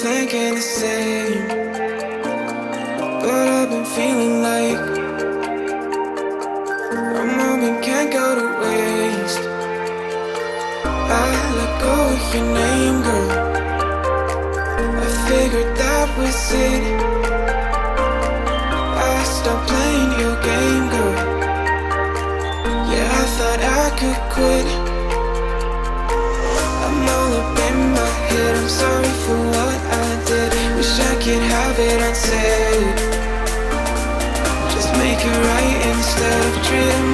thinking the same, but I've been feeling like a moment can't go to waste. I let go of your name, girl. I figured that was it. I stopped playing your game, girl. Yeah, I thought I could quit. I'm all up in my head, I'm sorry for what I did. Wish I could have it unsaid. Just make it right instead of treating